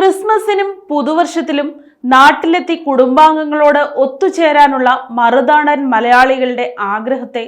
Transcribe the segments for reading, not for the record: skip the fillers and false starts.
ക്രിസ്മസിനും പുതുവർഷത്തിലും നാട്ടിലെത്തി കുടുംബാംഗങ്ങളോട് ഒത്തുചേരാനുള്ള മറുനാടൻ മലയാളികളുടെ ആഗ്രഹത്തെ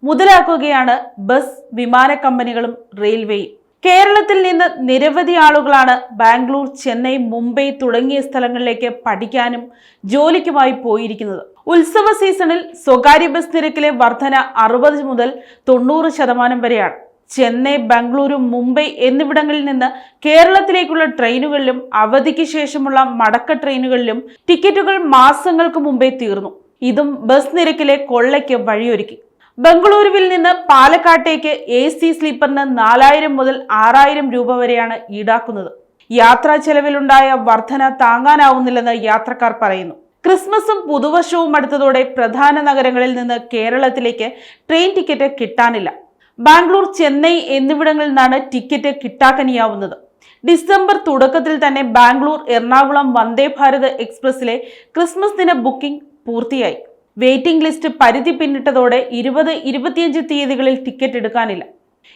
മുതലാക്കുകയാണ് ബസ്, വിമാന കമ്പനികളും റെയിൽവേയും. കേരളത്തിൽ നിന്ന് നിരവധി ആളുകളാണ് ബാംഗ്ലൂർ, ചെന്നൈ, മുംബൈ തുടങ്ങിയ സ്ഥലങ്ങളിലേക്ക് പഠിക്കാനും ജോലിക്കുമായി പോയിരിക്കുന്നത്. ഉത്സവ സീസണിൽ സ്വകാര്യ ബസ് നിരക്കിലെ വർധന 60 മുതൽ 90% വരെയാണ്. ചെന്നൈ, ബംഗളൂരു, മുംബൈ എന്നിവിടങ്ങളിൽ നിന്ന് കേരളത്തിലേക്കുള്ള ട്രെയിനുകളിലും അവധിക്ക് ശേഷമുള്ള മടക്ക ട്രെയിനുകളിലും ടിക്കറ്റുകൾ മാസങ്ങൾക്ക് മുമ്പേ തീർന്നു. ഇതും ബസ് നിരക്കിലെ കൊള്ളയ്ക്ക് വഴിയൊരുക്കി. ബംഗളൂരുവിൽ നിന്ന് പാലക്കാട്ടേക്ക് AC സ്ലീപ്പറിന് 4000 മുതൽ 6000 രൂപ വരെയാണ് ഈടാക്കുന്നത്. യാത്രാ ചെലവിലുണ്ടായ വർധന താങ്ങാനാവുന്നില്ലെന്ന് യാത്രക്കാർ പറയുന്നു. ക്രിസ്മസും പുതുവർഷവും അടുത്തതോടെ പ്രധാന നഗരങ്ങളിൽ നിന്ന് കേരളത്തിലേക്ക് ട്രെയിൻ ടിക്കറ്റ് കിട്ടാനില്ല. ബാംഗ്ലൂർ, ചെന്നൈ എന്നിവിടങ്ങളിൽ നിന്നാണ് ടിക്കറ്റ് കിട്ടാക്കനിയാവുന്നത്. ഡിസംബർ തുടക്കത്തിൽ തന്നെ ബാംഗ്ലൂർ, എറണാകുളം വന്ദേ ഭാരത് എക്സ്പ്രസിലെ ക്രിസ്മസ് ദിന ബുക്കിംഗ് പൂർത്തിയായി. വെയിറ്റിംഗ് ലിസ്റ്റ് പരിധി പിന്നിട്ടതോടെ 20, 25 തീയതികളിൽ ടിക്കറ്റ് എടുക്കാനില്ല.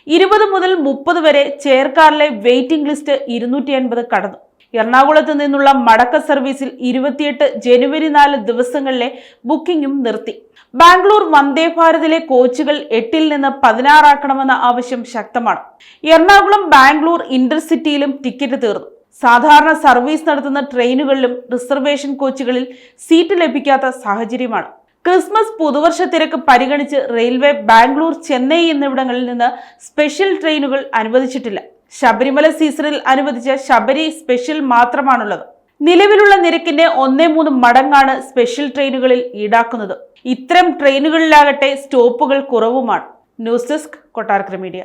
20 മുതൽ 30 വരെ ചെയർകാറിലെ വെയിറ്റിംഗ് ലിസ്റ്റ് 250 കടന്നു. എറണാകുളത്ത് നിന്നുള്ള മടക്ക സർവീസിൽ 28 ജനുവരി 4 ദിവസങ്ങളിലെ ബുക്കിംഗും നിർത്തി. ബാംഗ്ലൂർ വന്ദേ ഭാരതിലെ കോച്ചുകൾ 8 നിന്ന് 16 ആക്കണമെന്ന ആവശ്യം ശക്തമാണ്. എറണാകുളം ബാംഗ്ലൂർ ഇന്റർസിറ്റിയിലും ടിക്കറ്റ് തീർന്നു. സാധാരണ സർവീസ് നടത്തുന്ന ട്രെയിനുകളിലും റിസർവേഷൻ കോച്ചുകളിൽ സീറ്റ് ലഭിക്കാത്ത സാഹചര്യമാണ്. ക്രിസ്മസ്, പുതുവർഷ തിരക്ക് പരിഗണിച്ച് റെയിൽവേ ബാംഗ്ലൂർ, ചെന്നൈ എന്നിവിടങ്ങളിൽ നിന്ന് സ്പെഷ്യൽ ട്രെയിനുകൾ അനുവദിച്ചിട്ടില്ല. ശബരിമല സീസണിൽ അനുവദിച്ച ശബരി സ്പെഷ്യൽ മാത്രമാണുള്ളത്. നിലവിലുള്ള നിരക്കിന്റെ 1.3 മടങ്ങാണ് സ്പെഷ്യൽ ട്രെയിനുകളിൽ ഈടാക്കുന്നത്. ഇത്തരം ട്രെയിനുകളിലാകട്ടെ സ്റ്റോപ്പുകൾ കുറവുമാണ്. News desk, Kottarakkara media.